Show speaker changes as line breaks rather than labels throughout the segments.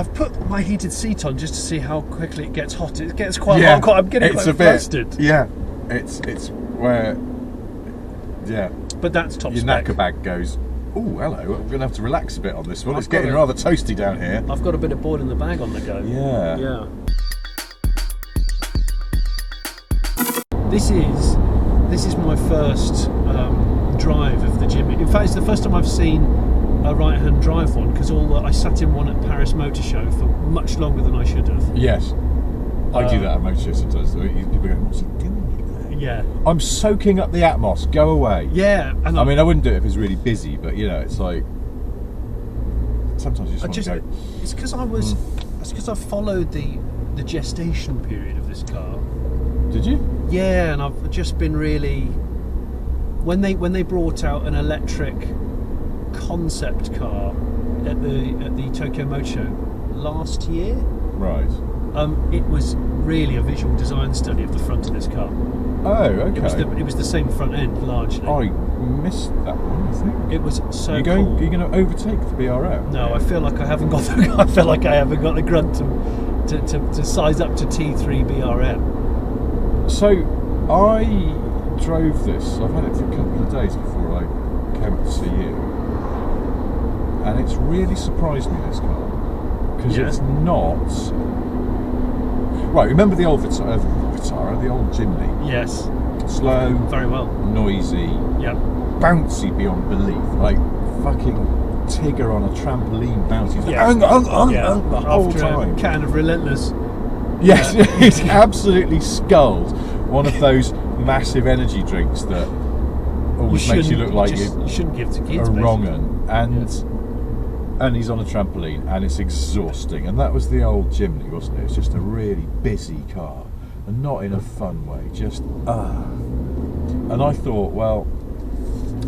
I've put my heated seat on just to see how quickly it gets hot. It gets quite hot. I'm getting quite flustered.
Yeah, it's where. Yeah.
But that's top
Your
spec.
knacker bag goes. Oh, hello. I'm going to have to relax a bit on this one. It's getting rather toasty down here.
I've got a bit of board in the bag on the go.
Yeah.
Yeah. This is my first drive of the Jimny. In fact, it's the first time I've seen a right-hand drive one, because I sat in one at Paris Motor Show for much longer than I should have.
Yes. I do that at motor shows sometimes. People go, what's he doing?
Yeah.
I'm soaking up the atmos. Go away.
Yeah. And
I mean, I wouldn't do it if it's really busy, but you know, it's like sometimes you just want to go.
It's because I followed the gestation period of this car.
Did you?
Yeah, and I've just been really when they brought out an electric concept car at the Tokyo Motor Show last year.
Right.
It was really a visual design study of the front of this car.
Oh, okay.
It was the same front end largely.
I missed that one. I think
it was so.
You're
cool.
going to overtake the BRM?
No, I feel like I haven't got the grunt to size up to T3 BRM.
So I drove this. I've had it for a couple of days before I came up to see you, and it's really surprised me, this car, because it's not. Right, remember the old Vitara, the old Jimny?
Yes.
Slow.
Very well.
Noisy.
Yeah.
Bouncy beyond belief. Like fucking Tigger on a trampoline bouncing.
Yeah.
The whole
After
time.
A can of Relentless.
Yes, it's absolutely sculled. One of those massive energy drinks that always makes you look like you
shouldn't give to kids.
A wrong un. And he's on a trampoline, and it's exhausting. And that was the old Jimny, wasn't it? It's just a really busy car, and not in a fun way. Just And I thought, well,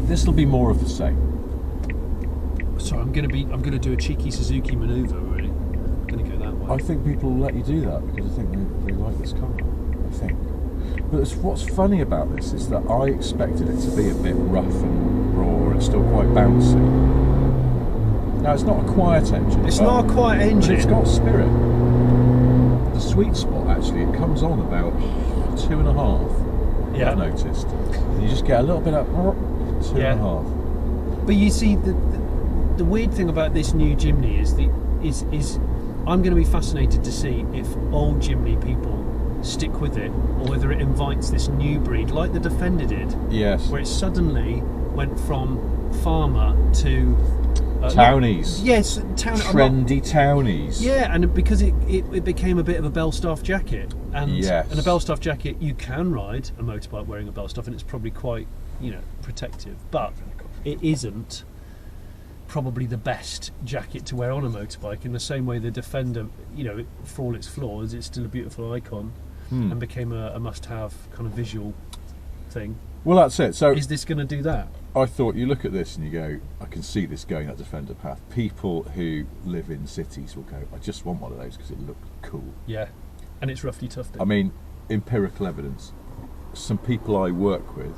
this will be more of the same.
So I'm going to do a cheeky Suzuki manoeuvre. Really, I'm going to go that way.
I think people will let you do that because I think they like this car. I think. But what's funny about this is that I expected it to be a bit rough and raw and still quite bouncy. Now, it's not a quiet engine.
It's not a quiet engine.
But it's got spirit. The sweet spot, actually, it comes on about 2.5.
Yeah.
I've noticed. And you just get a little bit of 2.5.
But you see, the weird thing about this new Jimny is I'm going to be fascinated to see if old Jimny people stick with it, or whether it invites this new breed, like the Defender did.
Yes.
Where it suddenly went from farmer to
townies.
Yes,
trendy townies.
Yeah, and because it became a bit of a Belstaff jacket, and a Belstaff jacket, you can ride a motorbike wearing a Belstaff, and it's probably quite protective, but it isn't probably the best jacket to wear on a motorbike. In the same way, the Defender, for all its flaws, it's still a beautiful icon, and became a must-have kind of visual thing.
Well, that's it. So
is this going to do that?
I thought you look at this and you go, I can see this going that Defender path. People who live in cities will go, I just want one of those because it looks cool.
Yeah, and it's roughly tough.
I mean, empirical evidence. Some people I work with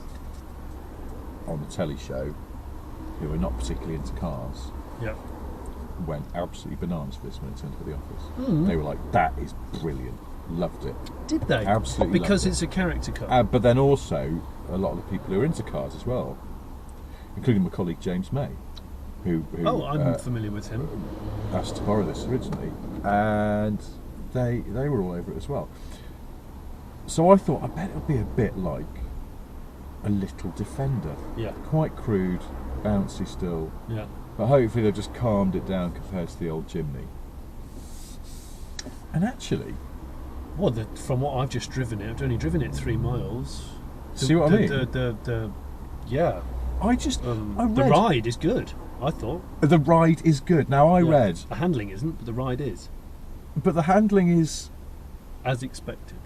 on the telly show who are not particularly into cars went absolutely bananas for this when it turned to the office. They were like, that is brilliant. Loved it.
Did they?
Absolutely.
Because it's a character car.
But then also a lot of the people who are into cars as well, including my colleague James May, who
I'm familiar with him.
Asked to borrow this originally, and they were all over it as well. So I thought, I bet it'll be a bit like a little Defender.
Yeah.
Quite crude, bouncy still.
Yeah.
But hopefully they've just calmed it down compared to the old Jimny. And actually,
well, from what I've just driven it, I've only driven it 3 miles.
See what I mean?
Yeah. The ride is good, I thought.
The ride is good. Now I read
the handling isn't, but the ride is.
But the handling is
as expected.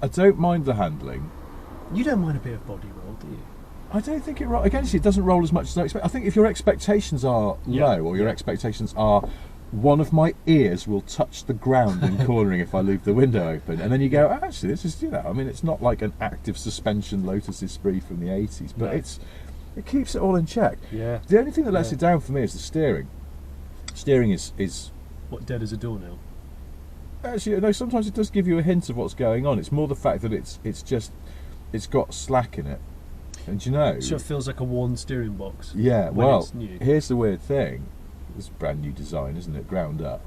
I don't mind the handling.
You don't mind a bit of body roll, do you?
I don't think it rolls. Again, it doesn't roll as much as I expect. I think if your expectations are low, or your expectations are, one of my ears will touch the ground in cornering if I leave the window open, and then you go, actually, this is I mean, it's not like an active suspension Lotus Esprit from the 80s, but it keeps it all in check.
Yeah.
The only thing that lets it down for me is the steering. Steering is
What, dead as a doornail?
Actually, no. Sometimes it does give you a hint of what's going on. It's more the fact that it's got slack in it, and you know.
So it feels like a worn steering box.
Yeah.
when
Well,
it's new.
here's the weird thing. It's a brand new design, isn't it? Ground up.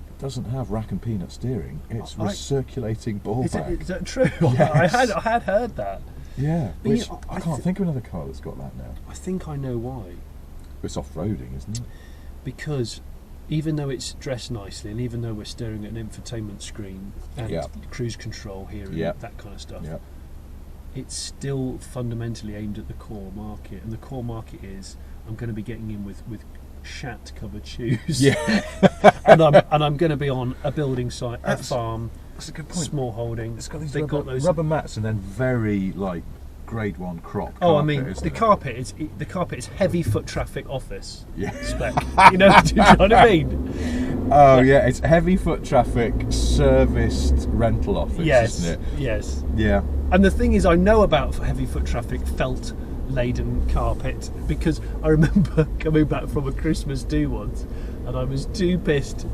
It doesn't have rack and peanut steering. It's recirculating ball
Is
bag.
that true?
Yes.
I had heard that.
Yeah.
But
Which
you-
I can't think of another car that's got that now.
I think I know why.
It's off-roading, isn't it?
Because even though it's dressed nicely, and even though we're staring at an infotainment screen and
Yeah.
cruise control here and
Yeah.
that kind of stuff,
Yeah.
it's still fundamentally aimed at the core market. And the core market is, I'm going to be getting in with shat covered shoes.
Yeah.
and I'm going to be on a building site, a farm,
That's a good point.
small holding.
It's got these
They've got those
rubber mats and then very like grade 1 crop.
Oh,
carpet,
I mean,
isn't
the
it?
carpet is heavy foot traffic office
Yeah.
spec. You know what I mean?
Oh yeah, it's heavy foot traffic serviced rental office,
Yes,
isn't it?
yes.
Yeah.
And the thing is, I know about heavy foot traffic felt laden carpet because I remember coming back from a Christmas do once, and I was too pissed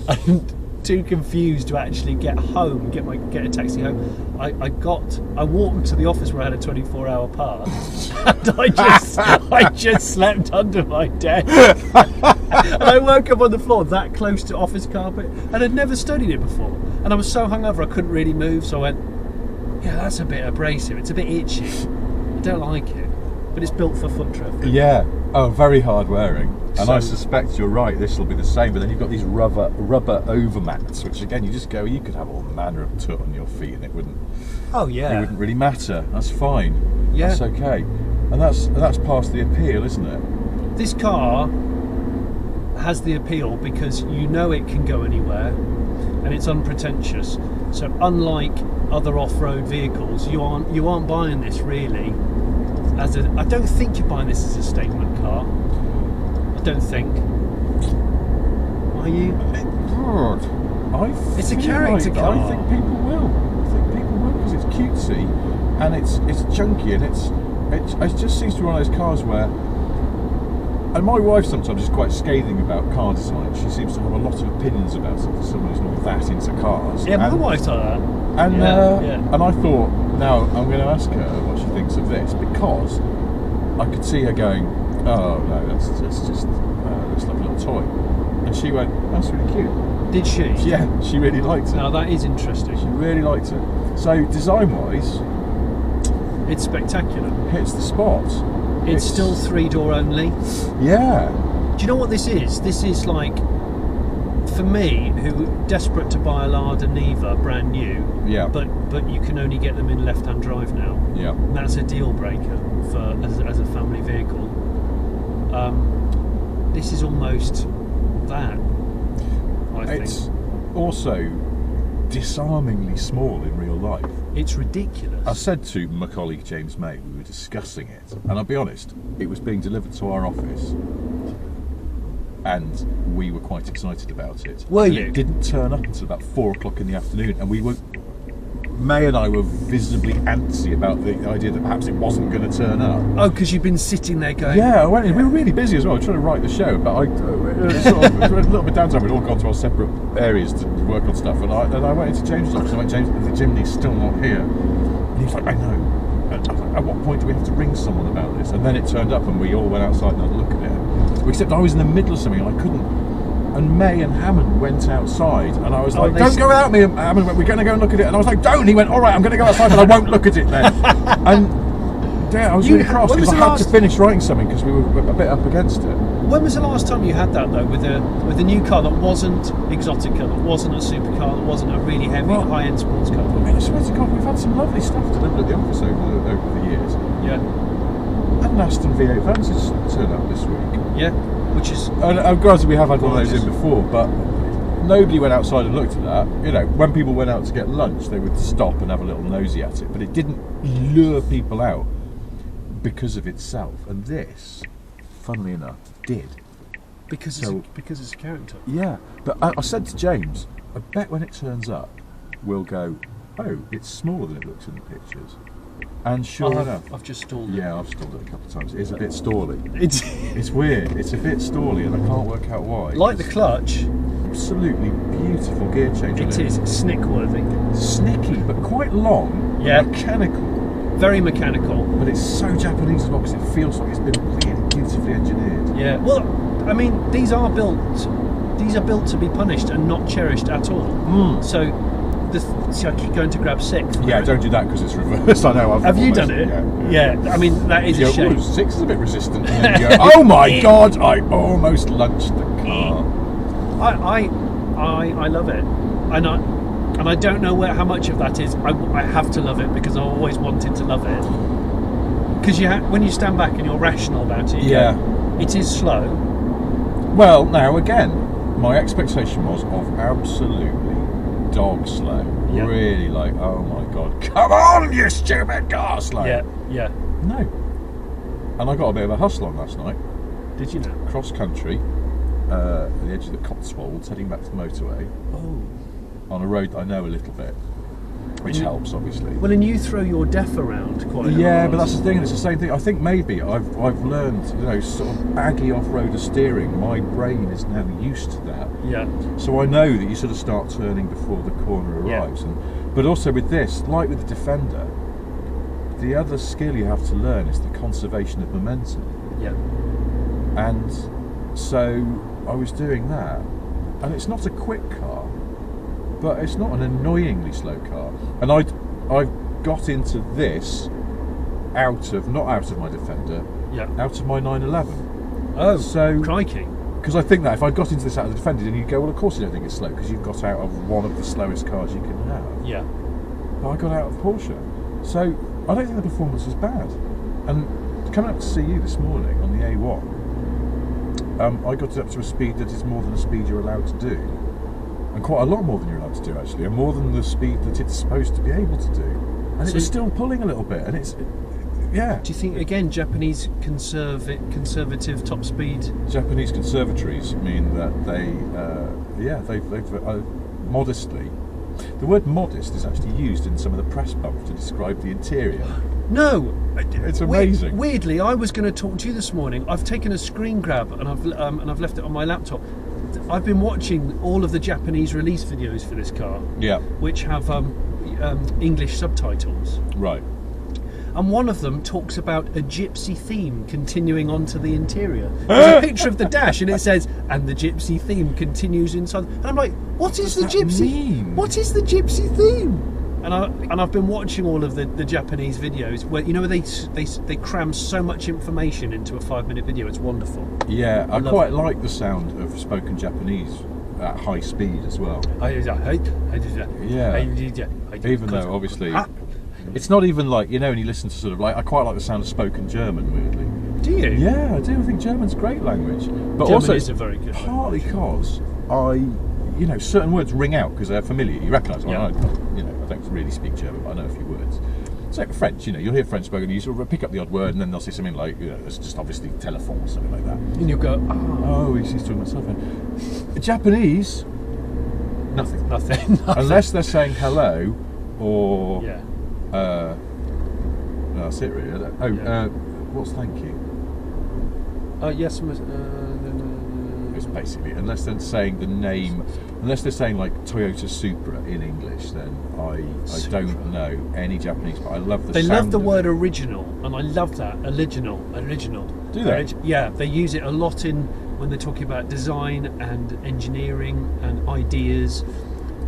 and too confused to actually get home, get a taxi home. I walked to the office where I had a 24-hour pass, and I just slept under my desk. And I woke up on the floor that close to office carpet, and I'd never studied it before. And I was so hungover I couldn't really move, so I went, yeah, that's a bit abrasive. It's a bit itchy. I don't like it. But it's built for foot traffic.
Yeah. Oh, very hard wearing. And
So-
I suspect you're right. This will be the same. But then you've got these rubber overmats, which again you just go. You could have all manner of soot on your feet, and it wouldn't
It
wouldn't really matter. That's fine.
Yeah.
That's okay. And that's part of the appeal, isn't it?
This car has the appeal because you know it can go anywhere, and it's unpretentious. So unlike other off-road vehicles, you aren't buying this really as a. I don't think you're buying this as a statement car. I don't think. Are you? It's a character car.
I think people will. Because it's cutesy and it's chunky and it just seems to be one of those cars where. And my wife sometimes is quite scathing about car design. She seems to have a lot of opinions about it for someone who's not that into cars.
Yeah, my wife's like that.
And
Yeah.
and I thought, now I'm going to ask her what she thinks of this, because I could see her going, oh no, that's just looks like a little toy. And she went, that's really cute.
Did she?
Yeah, she really liked it.
Now that is interesting.
She really liked it. So design-wise,
It's spectacular.
hits the spot.
It's still 3-door only.
Yeah.
Do you know what this is? This is like, for me, who desperate to buy a Lada Niva brand new,
Yeah.
but you can only get them in left-hand drive now.
Yeah.
And that's a deal breaker for as a family vehicle. This is almost that. I think
It's also disarmingly small in real life.
it's ridiculous.
I said to my colleague James May, we were discussing it, and I'll be honest, it was being delivered to our office, and we were quite excited about it.
Were
And
you?
It didn't turn up until about 4 o'clock in the afternoon, and May and I were visibly antsy about the idea that perhaps it wasn't going to turn up.
Oh, because you've been sitting there going.
Yeah, I went in. We were really busy as well, trying to write the show, but we had a little bit downtime. We'd all gone to our separate areas to work on stuff, and I went into James' office. I went, James, the Jimny's still not here. And he was like, I know. And I was like, at what point do we have to ring someone about this? And then it turned up, and we all went outside and had a look at it. Except I was in the middle of something, and I couldn't. And May and Hammond went outside, and I was like, don't go without me. And Hammond went, we're going to go and look at it. And I was like, don't. And he went, all right, I'm going to go outside, but I won't look at it then. And yeah, I was really cross because I had to finish writing something because we were a bit up against it.
When was the last time you had that though, with a new car that wasn't Exotica, that wasn't a supercar, that wasn't a really heavy high-end sports car?
I mean, I swear to God, we've had some lovely stuff delivered at the office over the years.
Yeah.
Had an Aston V8 Vantage turn up this week.
Yeah. Which is.
Granted, we have had one of those in before, but nobody went outside and looked at that. You know, when people went out to get lunch, they would stop and have a little nosy at it, but it didn't lure people out because of itself. And this, funnily enough, did.
Because it's a character.
Yeah, but I said to James, I bet when it turns up, we'll go, oh, it's smaller than it looks in the pictures. And sure enough,
I've just stalled it.
Yeah, I've stalled it a couple of times. It is a bit stally.
It's
It's weird. It's a bit stally, and I can't work out why.
like the clutch.
absolutely beautiful gear change.
It is snick-worthy.
Snicky, but quite long.
Yeah.
And mechanical.
Very mechanical.
But it's so Japanese as well because it feels like it's been really beautifully engineered.
Yeah. Well, I mean, these are built to be punished and not cherished at all. So, see, I keep going to grab 6.
Yeah, don't do that because it's reversed. I know.
Have you done it?
Yeah.
I mean, that is a shame.
6 is a bit resistant. And then you go, oh my God! I almost lunched the car.
I love it, and I don't know how much of that is. I have to love it because I always wanted to love it. Because when you stand back and you're rational about it, it is slow.
Well, now again, my expectation was of absolutely dog slow.
Yeah.
Really like, oh my God, come on, you stupid car slow.
Yeah.
No. And I got a bit of a hustle on last night.
Did you know?
Cross country, at the edge of the Cotswolds, heading back to the motorway.
Oh.
On a road that I know a little bit, which helps obviously.
Well, and you throw your deaf around quite a lot.
Yeah, but that's the thing, and it's the same thing. I think maybe I've learned, sort of baggy off-roader steering. My brain is now used to that.
Yeah.
So I know that you sort of start turning before the corner arrives. But also with this, like with the Defender, the other skill you have to learn is the conservation of momentum.
Yeah.
And so I was doing that, and it's not a quick car, but it's not an annoyingly slow car. And I've got into this not out of my Defender, out of my 911.
Oh,
so
crikey.
Because I think that if I'd got into this out of the Defender, then you'd go, well, of course you don't think it's slow, because you've got out of one of the slowest cars you can have.
Yeah.
But I got out of Porsche. So I don't think the performance was bad. And coming up to see you this morning on the A1, I got it up to a speed that is more than the speed you're allowed to do. And quite a lot more than you're allowed to do, actually, and more than the speed that it's supposed to be able to do. And it was still pulling a little bit, and yeah.
Do you think, again, Japanese conservative top speed?
Japanese conservatories mean that they've modestly. The word modest is actually used in some of the press bumps to describe the interior.
No,
it's amazing.
Weirdly, I was going to talk to you this morning. I've taken a screen grab and I've left it on my laptop. I've been watching all of the Japanese release videos for this car, which have English subtitles.
Right.
And one of them talks about a gypsy theme continuing onto the interior. There's a picture of the dash, and it says, "And the gypsy theme continues inside." And I'm like, "What is the gypsy? What is the gypsy theme?" And I've been watching all of the Japanese videos where they cram so much information into a 5-minute video. It's wonderful.
Yeah, I quite like the sound of spoken Japanese at high speed as well. Yeah. Even though obviously it's not even like, when you listen to sort of like, I quite like the sound of spoken German, weirdly.
Do you?
Yeah, I do. I think German's a great language. But
German
also
is a very good
partly because certain words ring out because they're familiar. You recognise them. I don't really speak German, but I know a few words. So French, you'll hear French spoken, you sort of pick up the odd word, and then they'll say something like, it's just obviously telephone or something like that.
And you'll go,
oh, he's talking about something. Japanese, nothing.
Nothing.
Unless they're saying hello, or
yeah.
That's it really. What's thank you?
Yes.
It's basically, unless they're saying the name, unless they're saying like Toyota Supra in English, then I don't know any Japanese, but I love the sound.
They love the word original, and I love that. Original.
Do they?
Yeah, they use it a lot when they're talking about design and engineering and ideas.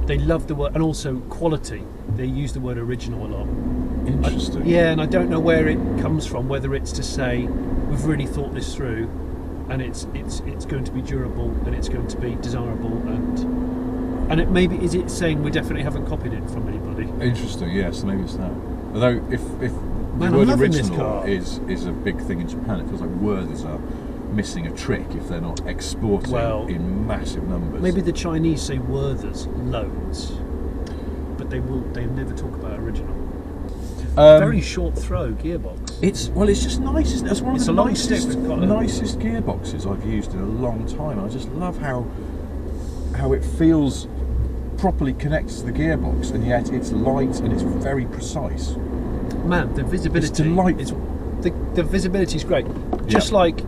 They love the word, and also quality. They use the word original a lot.
Interesting.
And I don't know where it comes from, whether it's to say we've really thought this through, and it's going to be durable, and it's going to be desirable, and it maybe is it saying we definitely haven't copied it from anybody.
Interesting. Yes, maybe it's that. Although if the word original is a big thing in Japan, it feels like Werthers are missing a trick if they're not exporting in massive numbers.
Maybe the Chinese say Werthers loads, but they never talk about original. Very short throw gearbox.
It's just nice, isn't it? It's one of the nicest gearboxes I've used in a long time. I just love how it feels properly connected to the gearbox, and yet it's light and it's very precise.
Man, the visibility.
It's delightful.
The visibility is great. Just like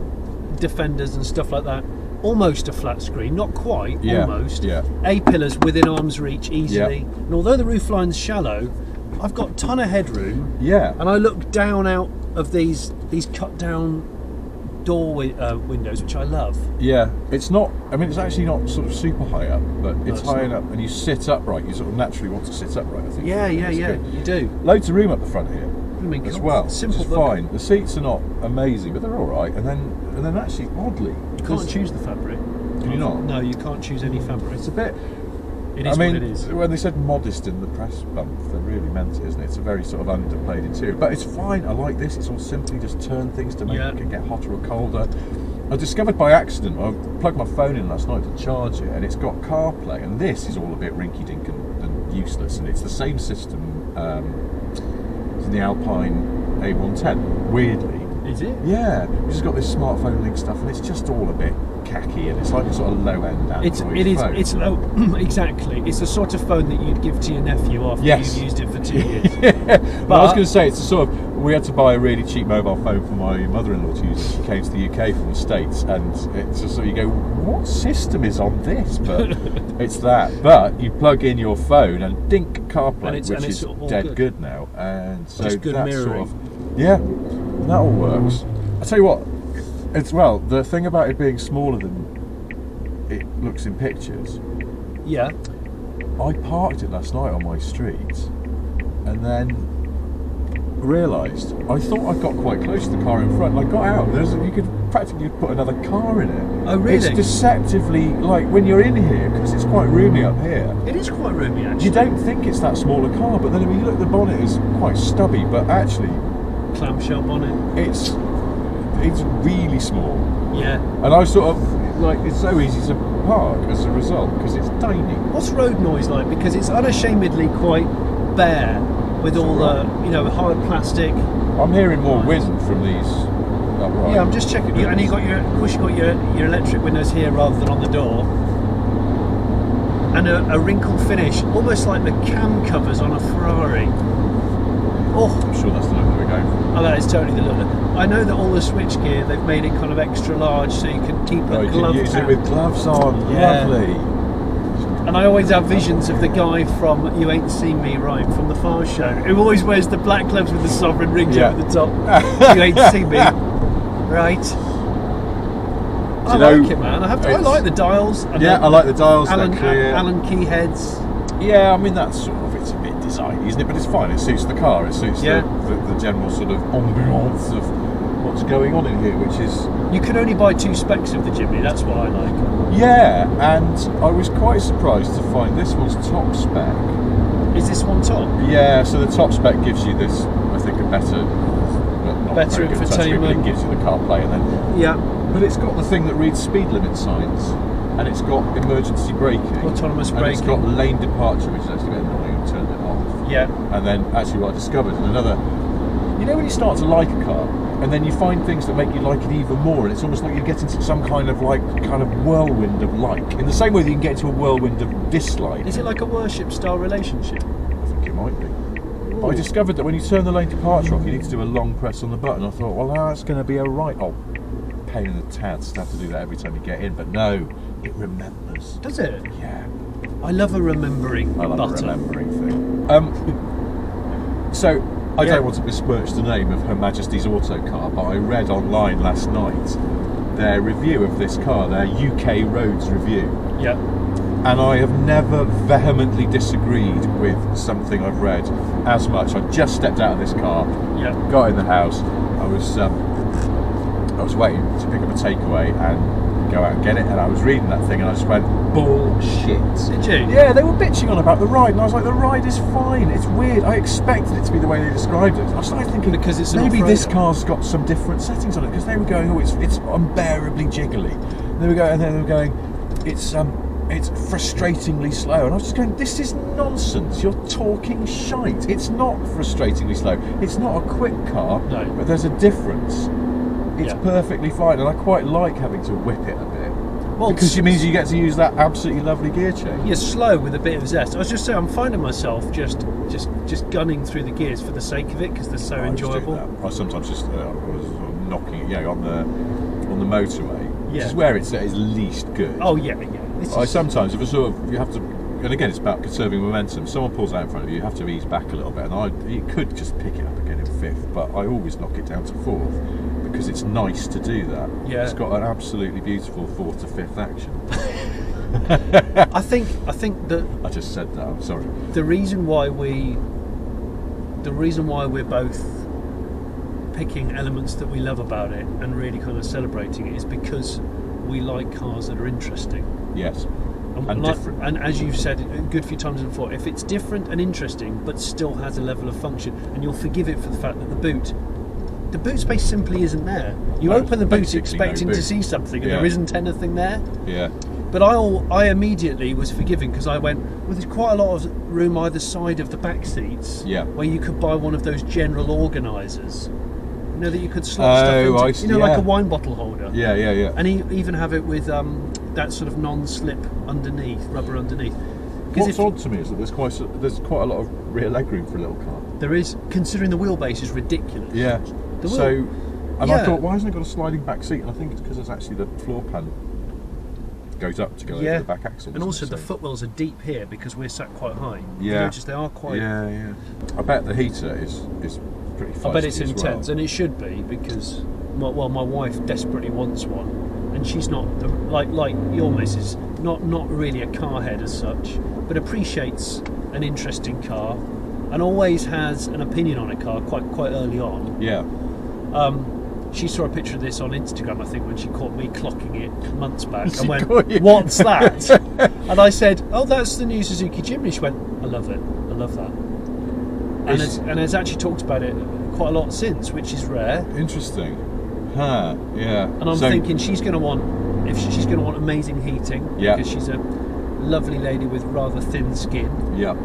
Defenders and stuff like that. almost a flat screen, not quite, almost.
Yeah.
A-pillars within arm's reach easily. Yeah. And although the roofline's shallow, I've got a ton of headroom.
Yeah.
And I look down out of these cut down door windows, which I love.
Yeah, it's not, I mean, it's actually not sort of super high up, but it's high enough, and you sit upright, you sort of naturally want to sit upright, I think.
Yeah, you do.
Loads of room up the front here as well.
Simple,
which is fine. The seats are not amazing, but they're all right, and then actually, oddly...
You can't choose the fabric.
Can you not?
No, you can't choose any fabric.
It's a bit...
It is what it is.
When they said modest in the press bump, they really meant it, isn't it? It's a very sort of underplayed interior. But it's fine, I like this. It's all simply just turn things to make it get hotter or colder. I discovered by accident, I plugged my phone in last night to charge it, and it's got CarPlay, and this is all a bit rinky-dink and useless, and it's the same system as in the Alpine A110, weirdly.
Is it?
Yeah, it's just got this smartphone link stuff, and it's just all a bit khaki, and it's like a sort of low-end Android phone.
It's low, exactly. It's the sort of phone that you'd give to your nephew after you've used it for 2 years.
But I was going to say, it's a sort of, we had to buy a really cheap mobile phone for my mother-in-law to use. She came to the UK from the States, and it's just sort of, you go, what system is on this? But it's that. But you plug in your phone and dink CarPlay, which is dead good now, and so
just good
that's
mirroring.
That all works. I tell you what, the thing about it being smaller than it looks in pictures.
Yeah.
I parked it last night on my street, and then realised I thought I got quite close to the car in front. And I got out. You could practically put another car in it.
Oh, really?
It's deceptively, like when you're in here, because it's quite roomy up here.
It is quite roomy, actually.
You don't think it's that small a car, but then when you look, the bonnet is quite stubby, but actually,
clamshell bonnet.
It's really small.
Yeah.
And I sort of, like, it's so easy to park as a result, because it's tiny.
What's road noise like? Because it's unashamedly quite bare, with all the, hard plastic.
I'm hearing more wind from these.
Yeah, I'm just checking. And you got your electric windows here rather than on the door. And a wrinkled finish, almost like the cam covers on a Ferrari. Oh,
I'm sure that's the look that we're going for.
Oh, that is totally the look. I know that all the switchgear, they've made it kind of extra large so you can keep a glove.
You can use it with gloves on.
Yeah.
Lovely.
And I always have visions of the guy from You Ain't Seen Me, right, from the Far Show, who always wears the black gloves with the sovereign rings over the top. You ain't seen me, right? I like it, man. I like the dials.
I like the dials.
Allen key heads.
Yeah, I mean that's sort of, it's a bit designy, isn't it? But it's fine. It suits the car. It suits the general sort of ambiance of what's going on in here, which is.
You can only buy 2 specs of the Jimny. That's what I like.
Yeah, and I was quite surprised to find this one's top spec.
Is this one top?
Yeah, so the top spec gives you this, I think, a better
infotainment.
It gives you the CarPlay, and then but it's got the thing that reads speed limit signs, and it's got emergency braking,
autonomous braking,
and it's got lane departure, which is actually a bit annoying. I turned it off.
Yeah.
And then actually, what I discovered, and another, when you start to like a car, and then you find things that make you like it even more, and it's almost like you get into some kind of whirlwind of like, in the same way that you can get into a whirlwind of dislike.
Is it like a worship style relationship?
I think it might be. Ooh. But I discovered that when you turn the lane departure off, you need to do a long press on the button. I thought, well, that's going to be a pain in the tads to have to do that every time you get in, but no, it remembers.
Does it?
Yeah.
I love a remembering
I love
button.
a remembering thing. So, I don't want to besmirch the name of Her Majesty's Autocar, but I read online last night their review of this car, their UK roads review.
Yeah.
And I have never vehemently disagreed with something I've read as much. I just stepped out of this car, got in the house, I was waiting to pick up a takeaway and go out and get it, and I was reading that thing and I just went, bullshit.
Did you?
Yeah, they were bitching on about the ride, and I was like, the ride is fine, it's weird. I expected it to be the way they described it. I started thinking,
because it's
maybe this car's got some different settings on it, because they were going, it's unbearably jiggly. And they were going, it's frustratingly slow, and I was just going, this is nonsense, you're talking shite. It's not frustratingly slow, it's not a quick car, but there's a difference. It's perfectly fine, and I quite like having to whip it a bit. Well, because it means you get to use that absolutely lovely gear change.
You're slow with a bit of zest. I was just saying, I'm finding myself just gunning through the gears for the sake of it, because they're so enjoyable.
I sometimes just was knocking, on the motorway. which is where it's at its least good.
Oh yeah.
Sometimes if you have to, and again it's about conserving momentum. Someone pulls out in front of you, you have to ease back a little bit, and you could just pick it up again in fifth, but I always knock it down to fourth because it's nice to do that.
Yeah.
It's got an absolutely beautiful fourth to fifth action.
I think that
I just said that. I'm sorry.
The reason why we're both picking elements that we love about it and really kind of celebrating it is because we like cars that are interesting.
Yes. And different.
And as you've said a good few times before, if it's different and interesting but still has a level of function, and you'll forgive it for the fact that the boot space simply isn't there. You open the boot expecting to see something, and there isn't anything there.
Yeah.
But I immediately was forgiving because I went, well, there's quite a lot of room either side of the back seats where you could buy one of those general organisers. You know, that you could slot stuff into, like a wine bottle holder.
Yeah.
And even have it with that sort of non-slip underneath, rubber underneath.
What's odd to me is that there's quite a lot of rear legroom for a little car.
There is, considering the wheelbase is ridiculous.
Yeah. I thought, why hasn't it got a sliding back seat? And I think it's because it's actually the floor pan goes up to go over the back axle.
And also the footwells are deep here because we're sat quite high.
Yeah.
You notice they are quite...
Yeah. I bet the heater is pretty feisty.
I bet it's intense, and it should be because, my wife desperately wants one, and she's not, like your missus, not really a car head as such, but appreciates an interesting car and always has an opinion on a car quite early on.
Yeah.
She saw a picture of this on Instagram, I think, when she caught me clocking it months back, and went, "What's that?" And I said, "Oh, that's the new Suzuki Jimny." She went, "I love it. I love that." And has actually talked about it quite a lot since, which is rare.
Interesting. Huh. Yeah.
And I'm thinking she's going to want amazing heating, because she's a lovely lady with rather thin skin. Yeah.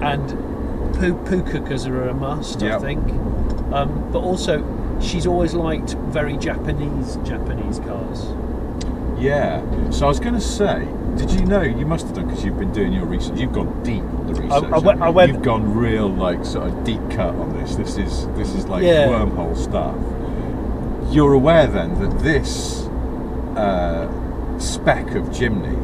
And poo cookers are a must, I think. But also, she's always liked very Japanese cars. Yeah.
So I was going to say, did you know, you must have done, because you've been doing your research, you've gone deep on the research. You've gone real, like, sort of deep cut on this. This is like wormhole stuff. You're aware then that this spec of Jimny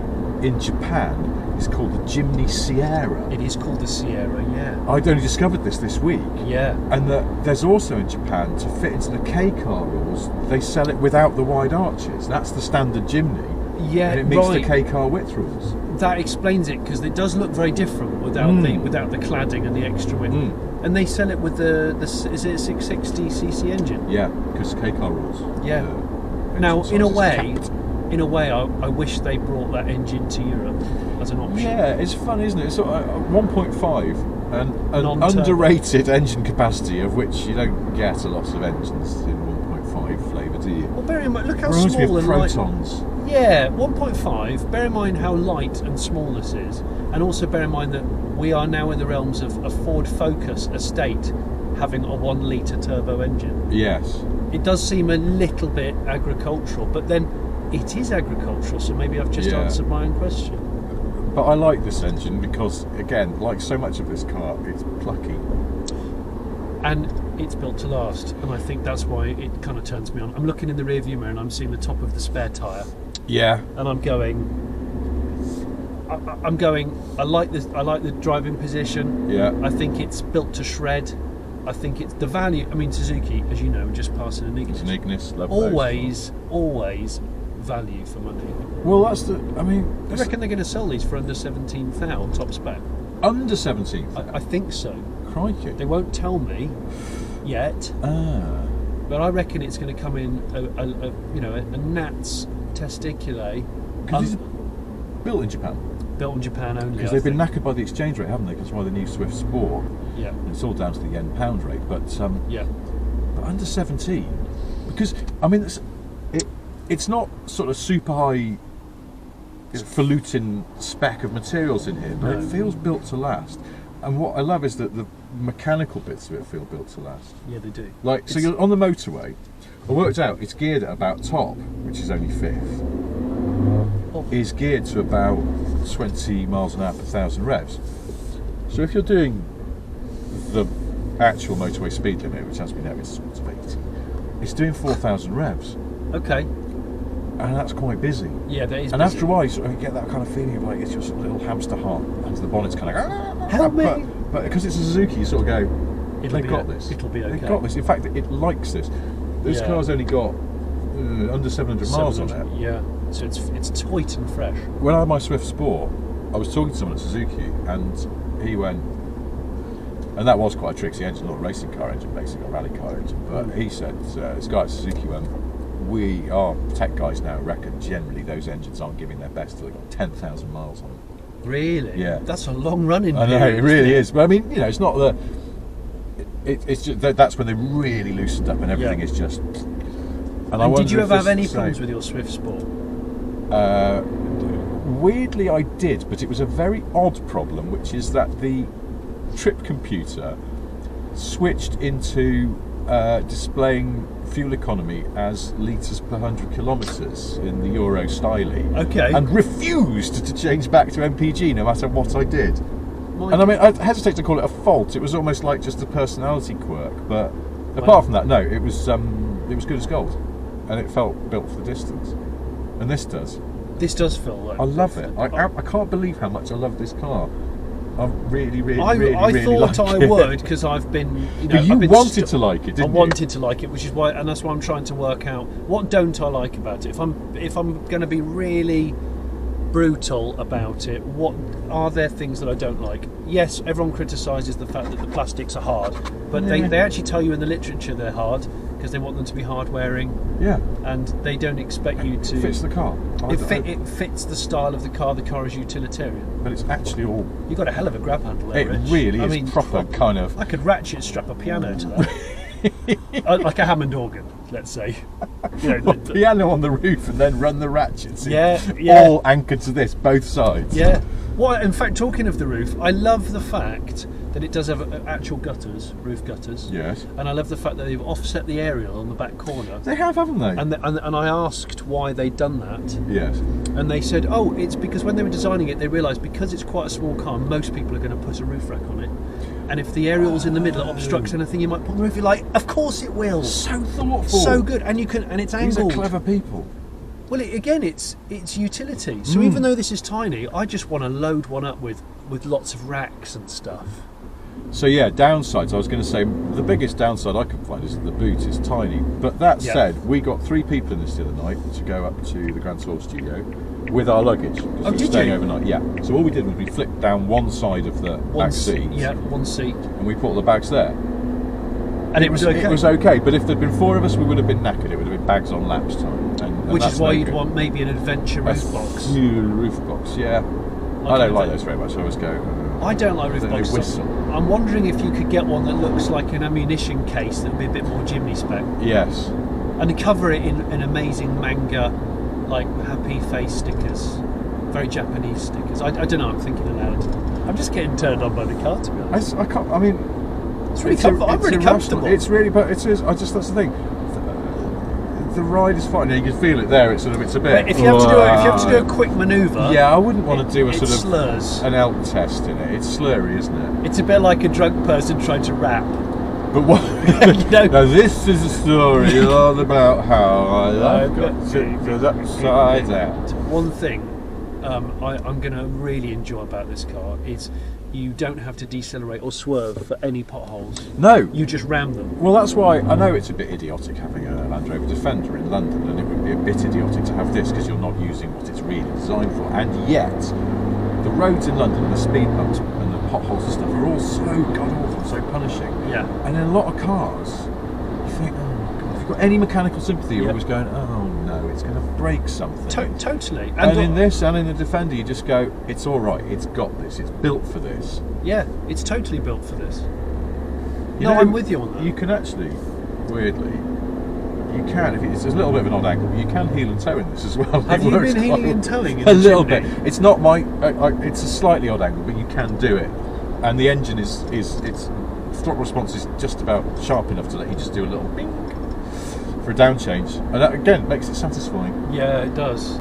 in Japan is called the Jimny Sierra.
It is called the Sierra, yeah.
I'd only discovered this week.
Yeah.
And that there's also in Japan, to fit into the K car rules, they sell it without the wide arches. That's the standard Jimny.
Yeah,
and it meets the K car width rules.
That explains it, because it does look very different without the cladding and the extra width. And they sell it with the is it a 660cc engine?
Yeah, because K car rules.
Yeah. Now, in a way, I wish they brought that engine to Europe as an option.
Yeah, it's fun, isn't it? It's sort of 1.5 and an underrated engine capacity, of which you don't get a lot of engines in 1.5 flavour, do you?
Well, bear in mind, look how small and
protons.
Light. Yeah, 1.5. Bear in mind how light and small this is, and also bear in mind that we are now in the realms of a Ford Focus estate having a 1 litre turbo engine.
Yes.
It does seem a little bit agricultural, but then it is agricultural, so maybe I've just answered my own question.
But I like this engine because, again, like so much of this car, it's plucky.
And it's built to last, and I think that's why it kind of turns me on. I'm looking in the rear view mirror and I'm seeing the top of the spare tyre.
Yeah.
And I'm going, I like the driving position.
Yeah.
I think it's built to shred. I think it's the value. I mean, Suzuki, as you know, just passing an Ignis.
It's an Ignis, love
always value for money.
Well, that's the. I mean,
I reckon they're going to sell these for under 17,000 top spec.
Under 17,000?
I think so.
Crikey!
They won't tell me yet. But I reckon it's going to come in a Nats Testiculae.
Because it's built in Japan.
Built in Japan only.
Because they've been knackered by the exchange rate, haven't they? That's why the new Swift Sport.
Yeah.
And it's all down to the yen-pound rate, but But under 17, because I mean, it's not sort of super high, falutin spec of materials in here, but it feels built to last. And what I love is that the mechanical bits of it feel built to last.
Yeah, they do.
Like, so you're on the motorway. I worked out it's geared at about top, which is only 5th. Is geared to about 20 miles an hour per 1,000 revs. So if you're doing the actual motorway speed limit, which has been out, it's 80, it's doing 4,000 revs.
Okay.
and that's quite busy.
Yeah, that is.
And
busy.
after a while, you sort of get that kind of feeling of like it's just a little hamster heart, and the bonnet's kind of
Help me!
But because it's a Suzuki, you sort of go, they've got this.
It'll be okay.
They've got this. In fact, it likes this. This car's only got under 700 miles on it.
Yeah, so it's tight and fresh.
When I had my Swift Sport, I was talking to someone at Suzuki, and he went, and that was quite a tricksy engine, not a racing car engine, basically a rally car engine. But he said, this guy at Suzuki went, our tech guys now reckon generally those engines aren't giving their best till they've got 10,000 miles on them.
Really?
Yeah.
That's a long running.
I know, it really is. But I mean, it's not the. It's just that's when they really loosened up and everything is just.
And did you ever have any problems with your Swift Sport?
Weirdly, I did, but it was a very odd problem, which is that the trip computer switched into displaying fuel economy as litres per 100 kilometres in the Euro styling.
Okay.
And refused to change back to MPG no matter what I did. And I mean, I hesitate to call it a fault. It was almost like just a personality quirk. But apart from that, no, it was good as gold, and it felt built for the distance. And this does.
This does feel like.
I love it. I can't believe how much I love this car. I really
I thought
like
I
it.
would, because I've been.
But you wanted to like it, didn't you?
I wanted to like it, which is why, and that's why I'm trying to work out what don't I like about it. If I'm going to be really brutal about it, what are there things that I don't like? Yes, everyone criticises the fact that the plastics are hard, but they actually tell you in the literature they're hard because they want them to be hard wearing. Yeah. And they don't expect you to.
It fits the car.
It fits the style of the car. The car is utilitarian.
But it's actually all.
You've got a hell of a grab handle there,
It
Rich.
really is proper kind of.
I could ratchet strap a piano to that. Like a Hammond organ, let's say.
Piano on the roof and then run the ratchets.
Yeah.
All anchored to this, both sides.
Yeah. Well, in fact, talking of the roof, I love the fact that it does have actual gutters, roof gutters.
Yes.
And I love the fact that they've offset the aerial on the back corner.
They have, haven't they?
And I asked why they'd done that.
Yes.
And they said, oh, it's because when they were designing it, they realised because it's quite a small car, most people are going to put a roof rack on it. And if the aerial's in the middle, it obstructs anything, you might put the roof. You're like, of course it will.
So thoughtful.
So good, and it's angled.
These are clever people.
Well, it's utility. So even though this is tiny, I just want to load one up with lots of racks and stuff.
So yeah, downsides. I was going to say the biggest downside I could find is that the boot is tiny. But that said, we got 3 people in this the other night to go up to the Grand Tour studio with our luggage.
Oh,
we were staying overnight. Yeah. So all we did was we flipped down one side of the back seat.
Yeah, one seat.
And we put all the bags there.
And it was okay.
It was okay, but if there'd been 4 of us, we would have been knackered. It would have been bags on laps time.
Which is why you'd want maybe an adventure roof box.
Roof box, yeah. I don't like those very much. I always go.
I don't like roof boxes.
Whistle.
I'm wondering if you could get one that looks like an ammunition case that would be a bit more Jimny spec.
Yes.
And cover it in amazing manga, like happy face stickers, very Japanese stickers. I don't know. I'm thinking aloud. I'm just getting turned on by the car, to be honest.
I can't. I mean,
it's really comfortable. I'm really comfortable.
It's really, but it is. That's the thing. The ride is fine. You can feel it there. It's a bit.
If you have to do a quick manoeuvre.
Yeah, I wouldn't want to do a sort of
slurs.
An elk test in it. It's slurry, isn't it?
It's a bit like a drunk person trying to rap.
But what? Now this is a story all about how I got to upside out.
One thing I'm going to really enjoy about this car is you don't have to decelerate or swerve for any potholes.
No.
You just ram them.
Well, that's why I know it's a bit idiotic having a Land Rover Defender in London, and it would be a bit idiotic to have this because you're not using what it's really designed for. And yet, the roads in London and the speed bumps and the potholes and stuff are all so god-awful, so punishing.
Yeah.
And in a lot of cars, you think, oh my God, if you've got any mechanical sympathy, you're always going, oh no, it's going to break something.
Totally.
And in this and in the Defender, you just go, it's all right, it's got this, it's built for this.
Yeah, it's totally built for this.
I'm
with you on that.
You can actually, weirdly, it's a little bit of an odd angle, but you can heel and tow in this as well.
Have you been heeling and towing in
a
the
little
Jimny?
bit. It's not it's a slightly odd angle, but you can do it. And the engine its throttle response is just about sharp enough to let you just do a little bing for a down change, and that again makes it satisfying.
Yeah, it does.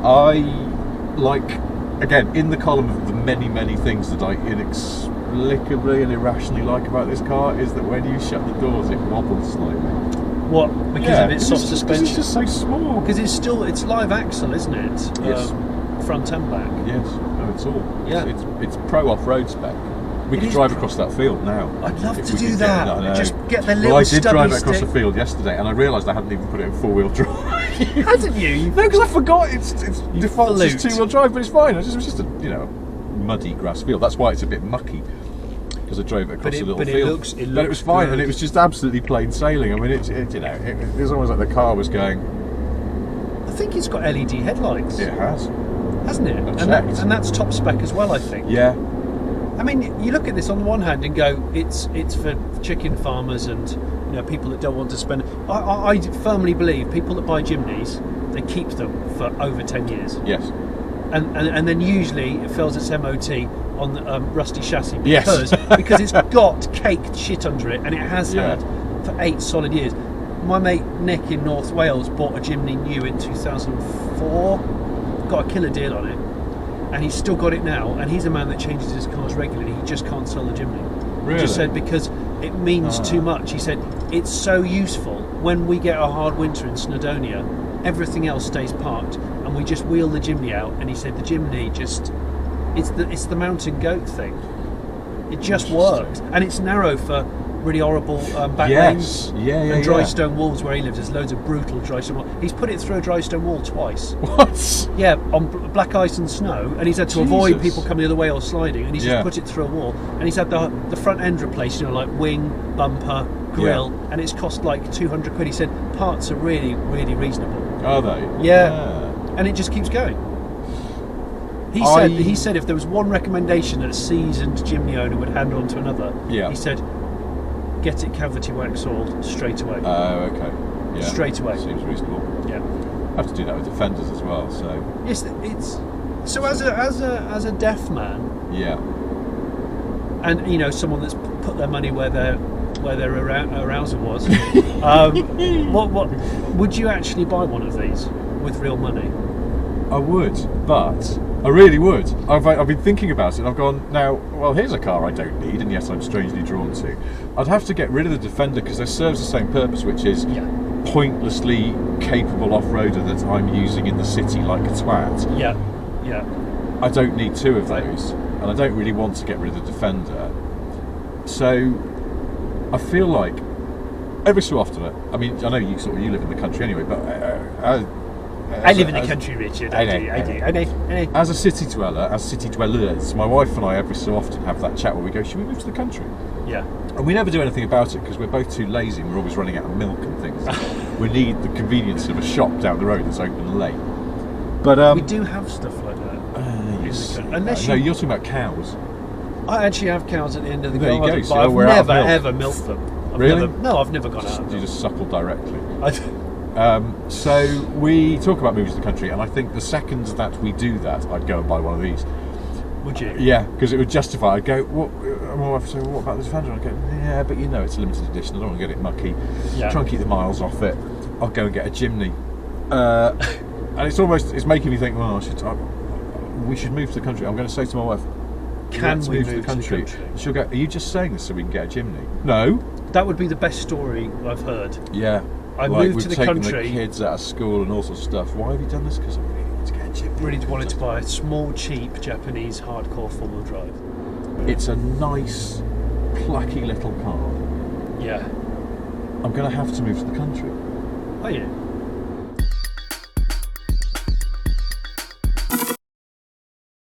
I like, again, in the column of the many things that I inexplicably and irrationally like about this car is that when you shut the doors, it wobbles slightly.
What? Because of its soft suspension?
It's just so small.
Because it's live axle, isn't it?
Yes.
Front and back.
Yes. No, it's all.
Yeah.
It's pro off-road spec. We could drive across that field now.
I'd love to do that. Just get the little
Well, I did drive it
stick.
across the field yesterday, and I realised I hadn't even put it in four-wheel drive.
Hadn't you?
No, because I forgot. It's default as
flute.
two-wheel drive, but it's fine. It was just a muddy grass field. That's why it's a bit mucky. Because I drove it across a little field. But it was fine, and it was just absolutely plain sailing. I mean, it was almost like the car was going.
I think it's got LED headlights.
It has,
hasn't it? And that's top spec as well, I think.
Yeah.
I mean, you look at this on the one hand and go, it's for chicken farmers and people that don't want to spend. I firmly believe people that buy Jimneys, they keep them for over 10 years.
Yes.
And then usually it fails its MOT on the rusty chassis because it's got caked shit under it, and it has had for 8 solid years. My mate Nick in North Wales bought a Jimny new in 2004, got a killer deal on it, and he's still got it now, and he's a man that changes his cars regularly. He just can't sell the Jimny.
Really?
He just said because it means too much. He said it's so useful when we get a hard winter in Snowdonia, everything else stays parked and we just wheel the Jimny out, and he said the Jimny just it's the mountain goat thing. It just works, and it's narrow for really horrible back lanes and dry stone walls where he lives. There's loads of brutal dry stone walls. He's put it through a dry stone wall twice.
What?
Yeah, on black ice and snow, and he's had to avoid people coming the other way or sliding, and he's just put it through a wall, and he's had the front end replaced, like wing, bumper, grille, and it's cost like 200 quid. He said parts are really, really reasonable.
Are they?
Yeah. And it just keeps going. He said if there was one recommendation that a seasoned Jimny owner would hand on to another, he said get it cavity wax oiled straight away.
Oh, okay. Yeah.
Straight away.
Seems reasonable.
Yeah.
I have to do that with Defenders as well. So.
Yes, it's so as a deaf man.
Yeah.
And someone that's put their money where their arouser was. What would you actually buy one of these with real money?
I would, but I really would. I've been thinking about it, and I've gone, now, well, here's a car I don't need, and yes, I'm strangely drawn to. I'd have to get rid of the Defender because it serves the same purpose, which is pointlessly capable off-roader that I'm using in the city like a twat.
Yeah.
I don't need two of those, and I don't really want to get rid of the Defender. So I feel like every so often, I mean, I know you live in the country anyway, but
I live in the country, Richard. I know.
As a city dweller, as city dwellers, my wife and I every so often have that chat where we go, should we move to the country?
Yeah.
And we never do anything about it because we're both too lazy and we're always running out of milk and things. We need the convenience of a shop down the road that's open late. But
we do have stuff like that.
Yes.
Unless
no, you're talking about cows.
I actually have cows at the end of the
There you
garden,
go,
but
so
I've
we're out of
never
milk.
ever milked them.
Really?
I've never gone out.
You just suckle directly. So we talk about moving to the country, and I think the second that we do that, I'd go and buy one of these.
Would you?
Yeah, because it would justify. I'd go, what? And my wife would say, well, what about the Defender? I'd go, yeah, but it's a limited edition. I don't want to get it mucky.
Yeah.
Try and keep the miles off it. I'll go and get a Jimny. And it's making me think, well, we should move to the country. I'm going to say to my wife,
can we move
to the country? She'll go, are you just saying this so we can get a Jimny? No.
That would be the best story I've heard.
Yeah.
I moved to the country.
We've taken the kids out of school and all sorts of stuff. Why have you done this? Because I really want to get a Jimny.
Really wanted to buy a small, cheap Japanese hardcore four-wheel drive.
It's a nice, plucky little car.
Yeah.
I'm going to have to move to the country.
Are you?